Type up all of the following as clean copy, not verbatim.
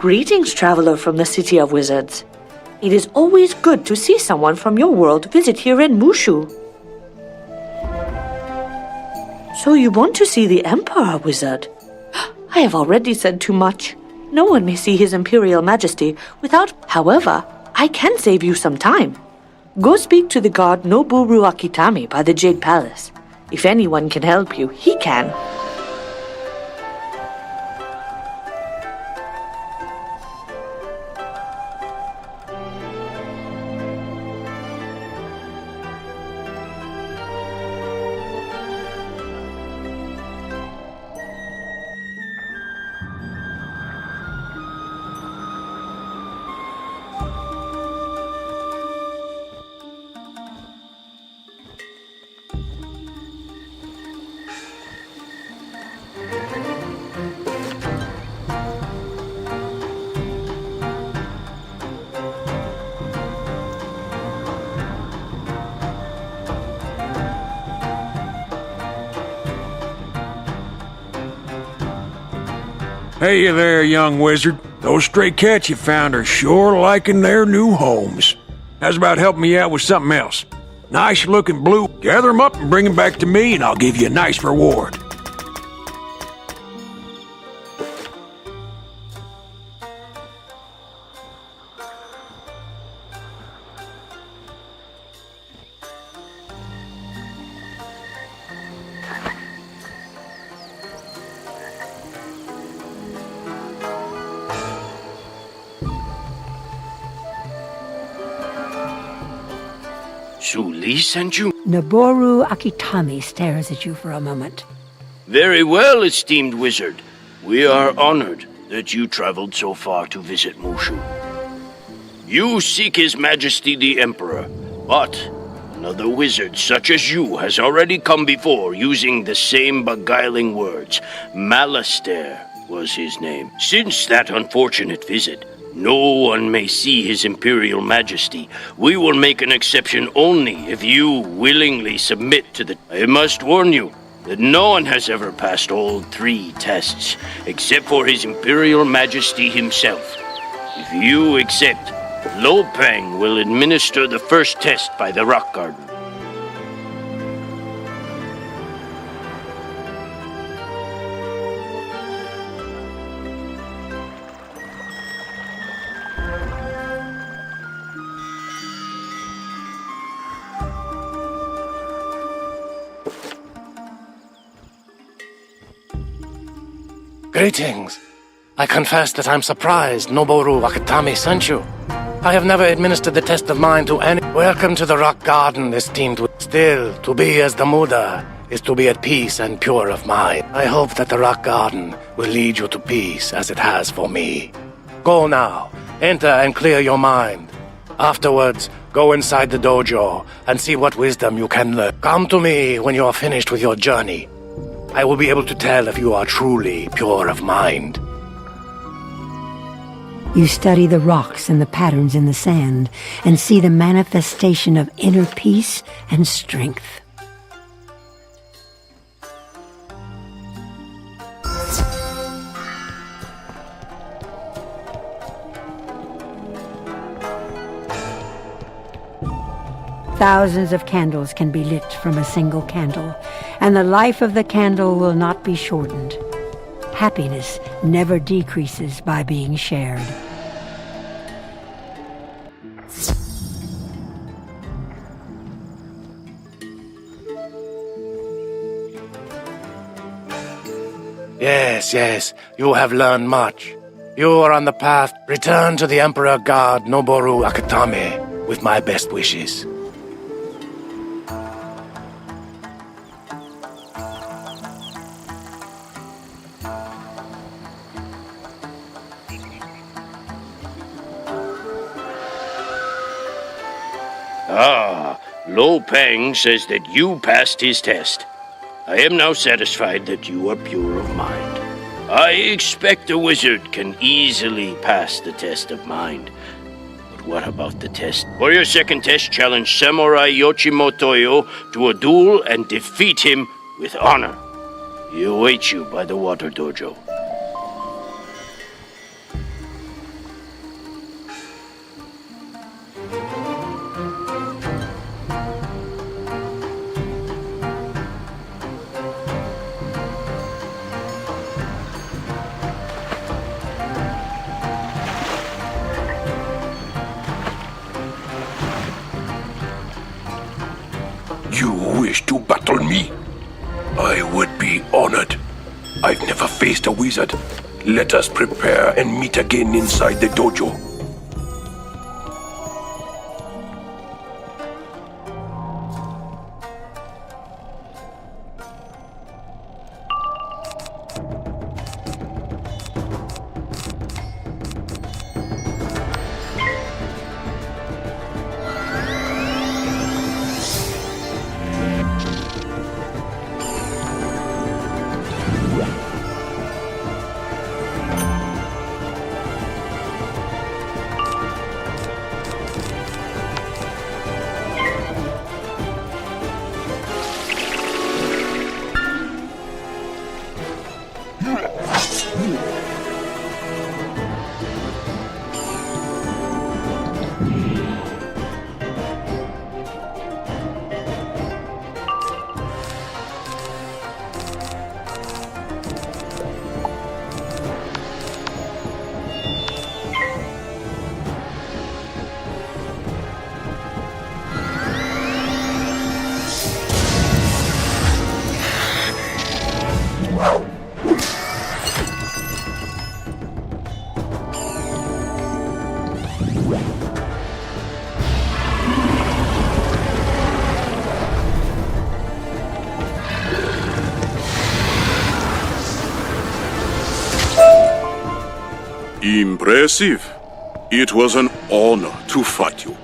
Greetings, traveler from the City of Wizards. It is always good to see someone from your world visit here in Mushu. So you want to see the Emperor, Wizard? I have already said too much. No one may see His Imperial Majesty without... However, I can save you some time. Go speak to the god Noboru Akitami by the Jade Palace. If anyone can help you, he can. Hey there, young wizard. Those stray cats you found are sure liking their new homes. How's about helping me out with something else? Nice looking blue. Gather them up and bring them back to me and I'll give you a nice reward. Suli sent you? Noboru Akitami stares at you for a moment. Very well, esteemed wizard. We are honored that you traveled so far to visit Mushu. You seek His Majesty the Emperor, but another wizard such as you has already come before using the same beguiling words. Malastair was his name. Since that unfortunate visit, no one may see His Imperial Majesty. We will make an exception only if you willingly submit to the... I must warn you that no one has ever passed all 3 tests, except for His Imperial Majesty himself. If you accept, Lo Peng will administer the first test by the Rock Garden. Greetings. I confess that I'm surprised Noboru Akitami sent you. I have never administered the test of mind to any... Welcome to the Rock Garden, esteemed... Still, to be as the Muda is to be at peace and pure of mind. I hope that the Rock Garden will lead you to peace as it has for me. Go now. Enter and clear your mind. Afterwards, go inside the dojo and see what wisdom you can learn. Come to me when you are finished with your journey. I will be able to tell if you are truly pure of mind. You study the rocks and the patterns in the sand and see the manifestation of inner peace and strength. Thousands of candles can be lit from a single candle, and the life of the candle will not be shortened. Happiness never decreases by being shared. Yes, you have learned much. You are on the path. Return to the Emperor God Noboru Akitami with my best wishes. Lo Peng says that you passed his test. I am now satisfied that you are pure of mind. I expect a wizard can easily pass the test of mind. But what about the test? For your second test, challenge Samurai Yoshimotoyo to a duel and defeat him with honor. He awaits you by the water dojo. You wish to battle me? I would be honored. I've never faced a wizard. Let us prepare and meet again inside the dojo. Impressive. It was an honor to fight you.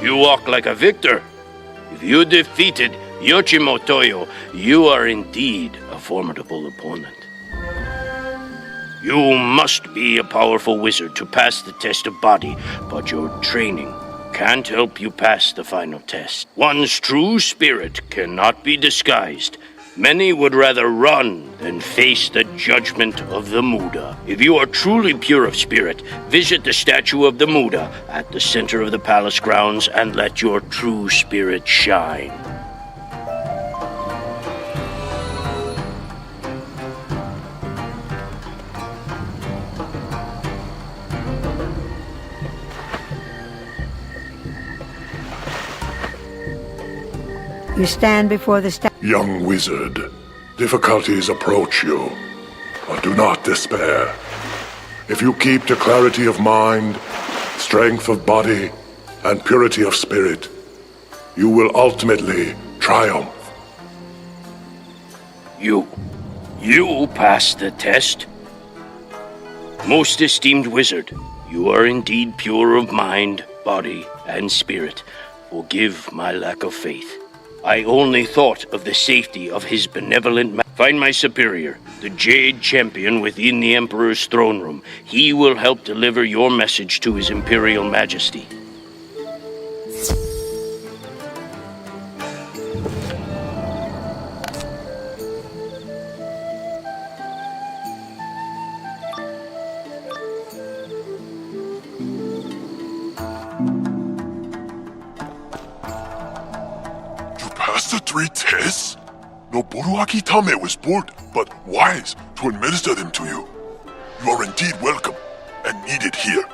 You walk like a victor. If you defeated Yoshimo Toyo, you are indeed a formidable opponent. You must be a powerful wizard to pass the test of body, but your training can't help you pass the final test. One's true spirit cannot be disguised. Many would rather run than face the judgment of the Muda. If you are truly pure of spirit, visit the statue of the Muda at the center of the palace grounds and let your true spirit shine. You stand before the statue. Young wizard, difficulties approach you, but do not despair. If you keep to clarity of mind, strength of body, and purity of spirit, you will ultimately triumph. You passed the test? Most esteemed wizard, you are indeed pure of mind, body, and spirit. Forgive my lack of faith. I only thought of the safety of his benevolent Find my superior, the Jade Champion within the Emperor's throne room. He will help deliver your message to His Imperial Majesty. Passed the 3 tests? Noboru Akitame was bold, but wise to administer them to you. You are indeed welcome, and needed here.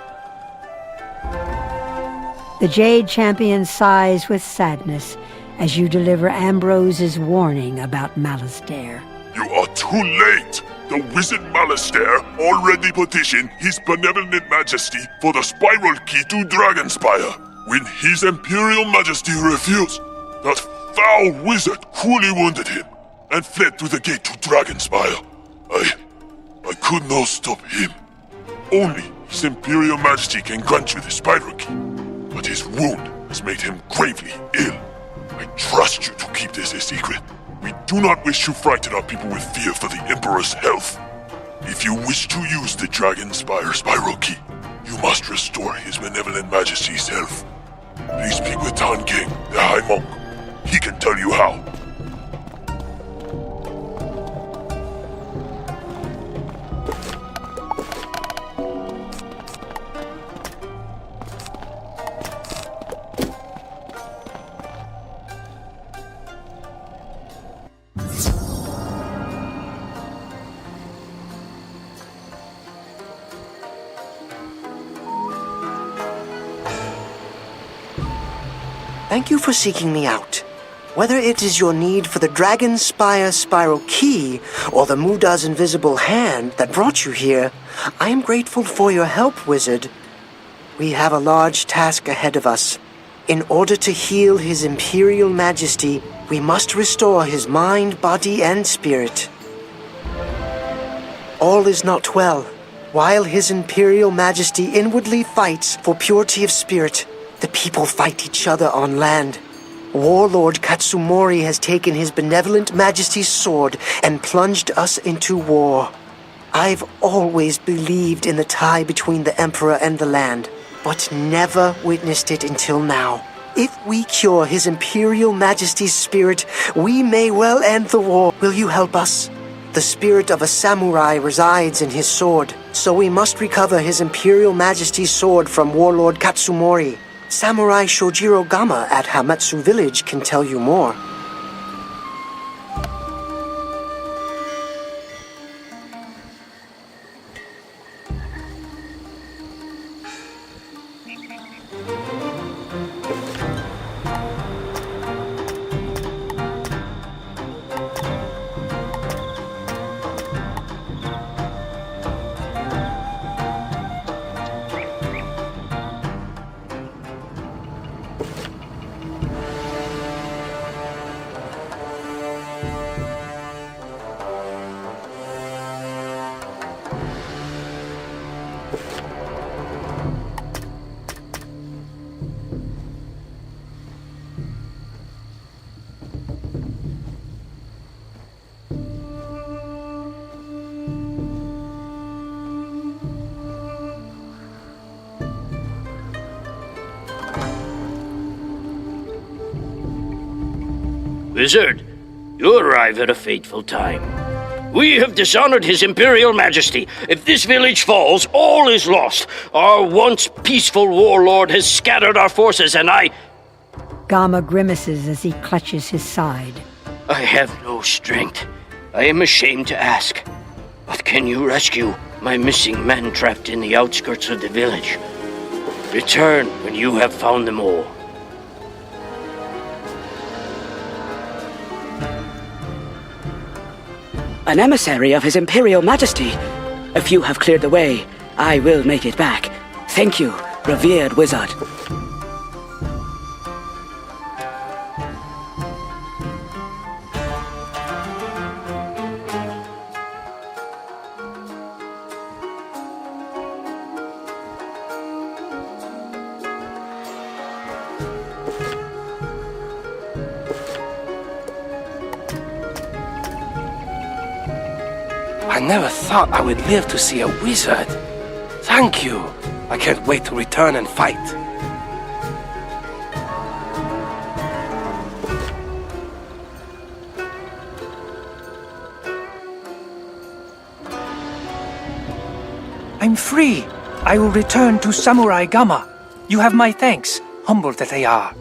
The Jade Champion sighs with sadness as you deliver Ambrose's warning about Malastare. You are too late! The wizard Malastare already petitioned His Benevolent Majesty for the spiral key to Dragonspire. When His Imperial Majesty refused, that foul wizard cruelly wounded him and fled through the gate to Dragonspire. I could not stop him. Only His Imperial Majesty can grant you the spiral key, but his wound has made him gravely ill. I trust you to keep this a secret. We do not wish to frighten our people with fear for the Emperor's health. If you wish to use the Dragon Spire Spiral Key, you must restore His Benevolent Majesty's health. Please speak with Tan King, the High Monk. He can tell you how. Thank you for seeking me out. Whether it is your need for the Dragon Spire Spiral Key or the Muda's invisible hand that brought you here, I am grateful for your help, Wizard. We have a large task ahead of us. In order to heal His Imperial Majesty, we must restore his mind, body, and spirit. All is not well. While His Imperial Majesty inwardly fights for purity of spirit, the people fight each other on land. Warlord Katsumori has taken His Benevolent Majesty's sword and plunged us into war. I've always believed in the tie between the Emperor and the land, but never witnessed it until now. If we cure His Imperial Majesty's spirit, we may well end the war. Will you help us? The spirit of a samurai resides in his sword, so we must recover His Imperial Majesty's sword from Warlord Katsumori. Samurai Shojiro Gama at Hamatsu Village can tell you more. Wizard, you arrive at a fateful time. We have dishonored His Imperial Majesty. If this village falls, all is lost. Our once peaceful warlord has scattered our forces, and Gama grimaces as he clutches his side. I have no strength. I am ashamed to ask. But can you rescue my missing men trapped in the outskirts of the village? Return when you have found them all. An emissary of His Imperial Majesty. If you have cleared the way, I will make it back. Thank you, revered wizard. I never thought I would live to see a wizard. Thank you. I can't wait to return and fight. I'm free. I will return to Samurai Gama. You have my thanks, humble that they are.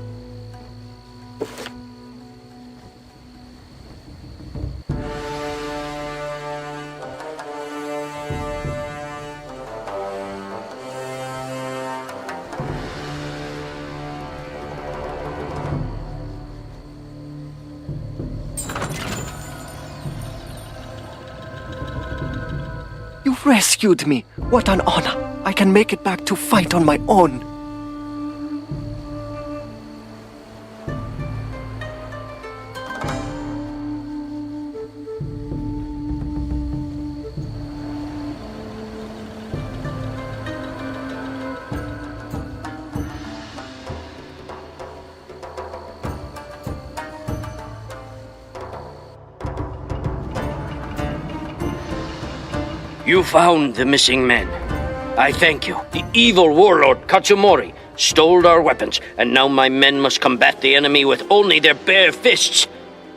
You've rescued me. What an honor. I can make it back to fight on my own. You found the missing men. I thank you. The evil warlord Katsumori stole our weapons, and now my men must combat the enemy with only their bare fists.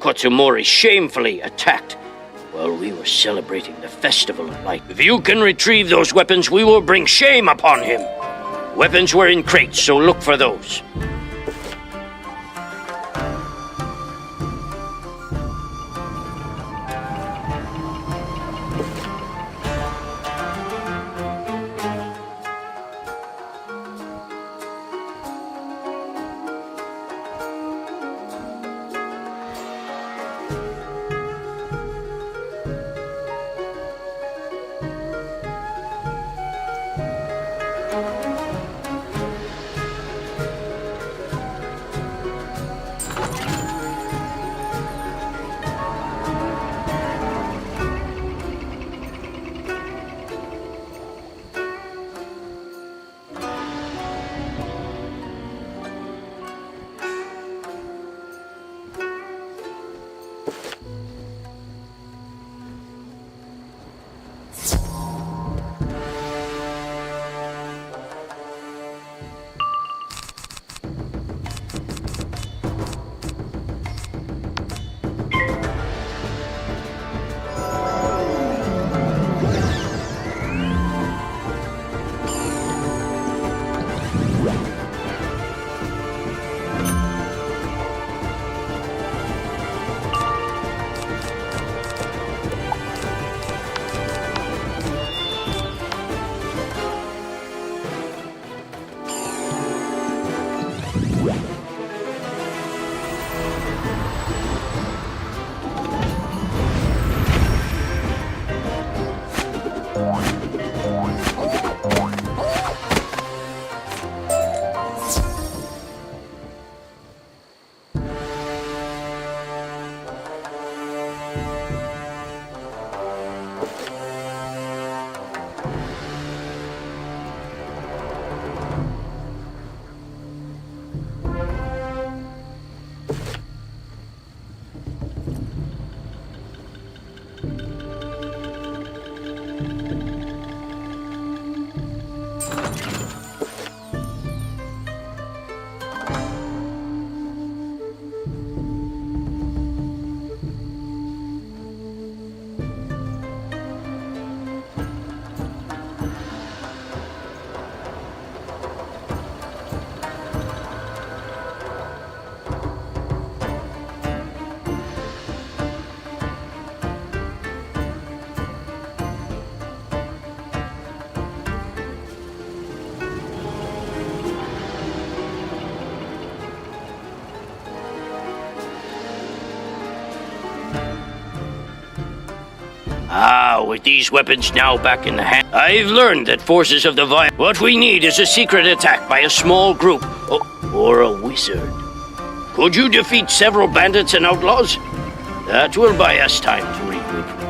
Katsumori shamefully attacked while we were celebrating the Festival of Light. If you can retrieve those weapons, we will bring shame upon him. Weapons were in crates, so look for those. With these weapons now back in the hand, I've learned that forces of the what we need is a secret attack by a small group, or a wizard. Could you defeat several bandits and outlaws? That will buy us time to regroup.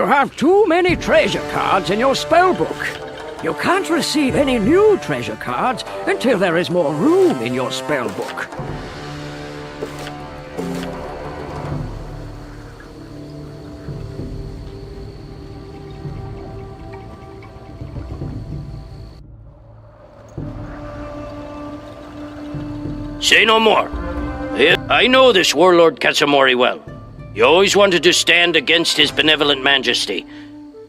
You have too many treasure cards in your spellbook. You can't receive any new treasure cards until there is more room in your spellbook. Say no more. I know this warlord Katsumori well. He always wanted to stand against his benevolent majesty.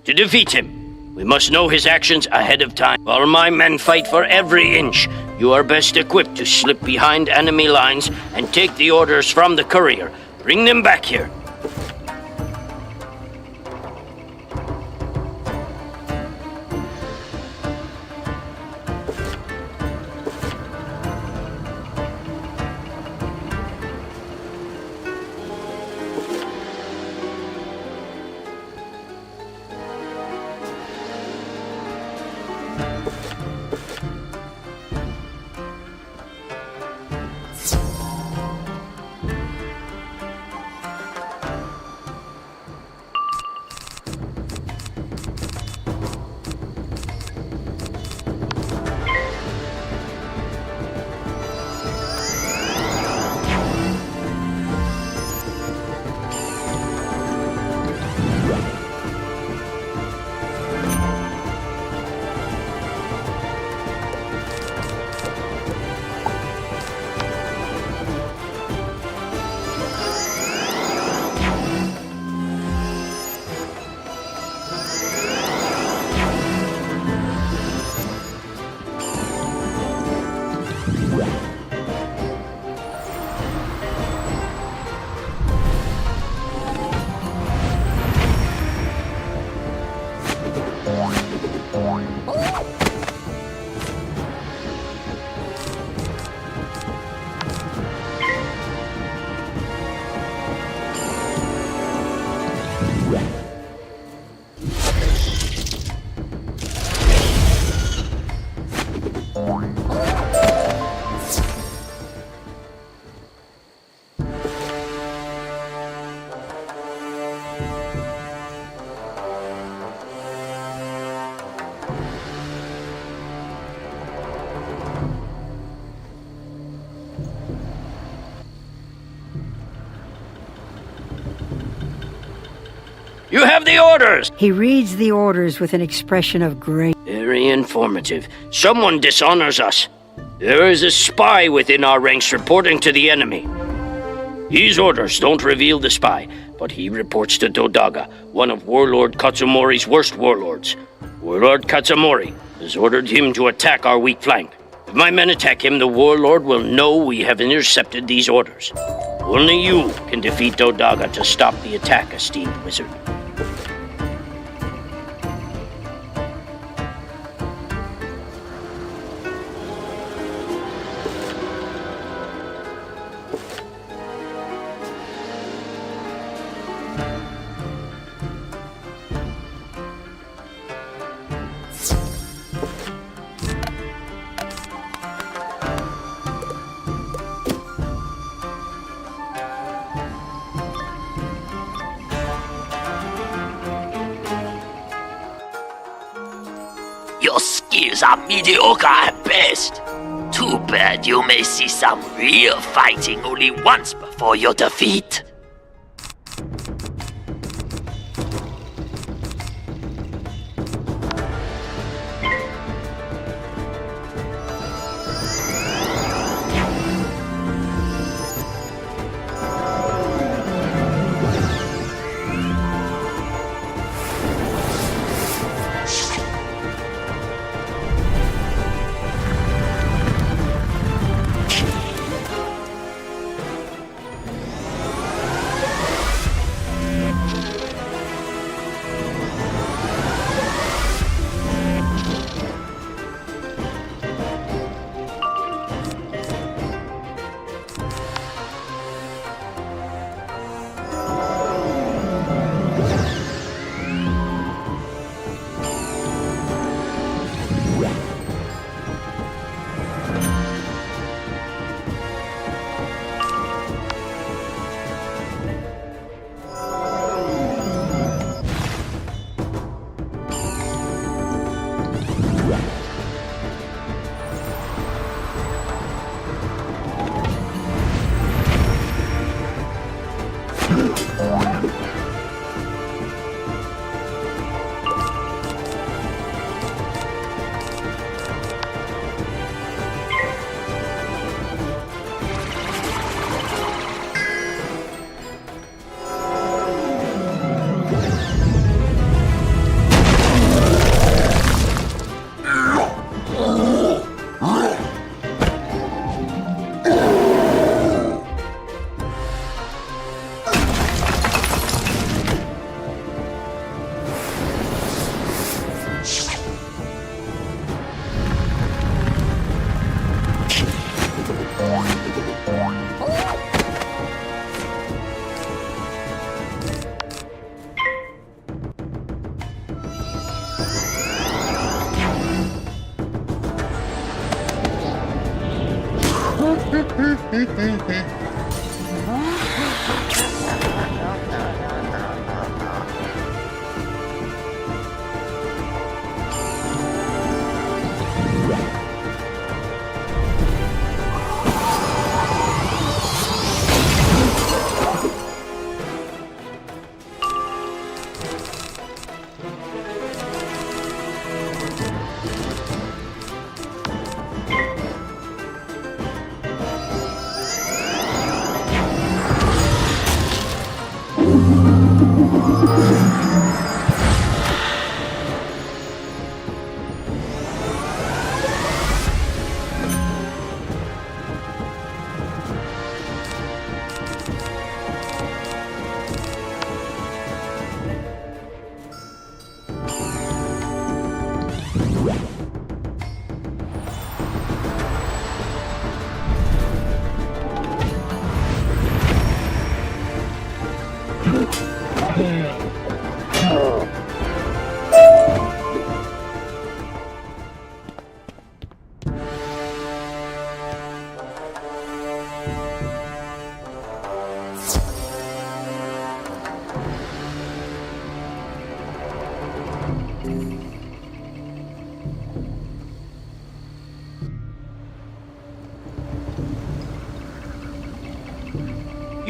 To defeat him, we must know his actions ahead of time. While my men fight for every inch, you are best equipped to slip behind enemy lines and take the orders from the courier. Bring them back here. You have the orders! He reads the orders with an expression of great... Very informative. Someone dishonors us. There is a spy within our ranks reporting to the enemy. These orders don't reveal the spy, but he reports to Dodaga, one of Warlord Katsumori's worst warlords. Warlord Katsumori has ordered him to attack our weak flank. If my men attack him, the warlord will know we have intercepted these orders. Only you can defeat Dodaga to stop the attack, esteemed wizard. Your skills are mediocre at best. Too bad you may see some real fighting only once before your defeat.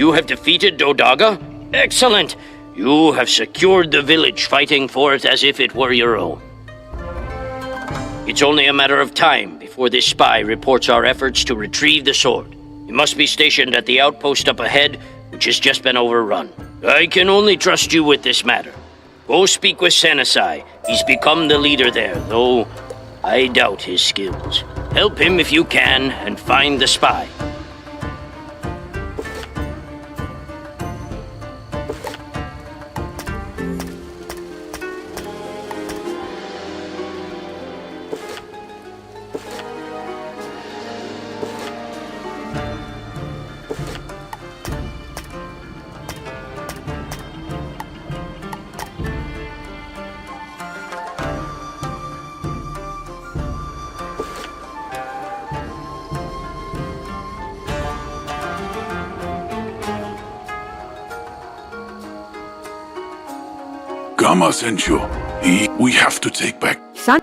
You have defeated Dodaga? Excellent! You have secured the village, fighting for it as if it were your own. It's only a matter of time before this spy reports our efforts to retrieve the sword. He must be stationed at the outpost up ahead, which has just been overrun. I can only trust you with this matter. Go speak with Senasai. He's become the leader there, though I doubt his skills. Help him if you can, and find the spy. Gama sent you. We have to take back. Son.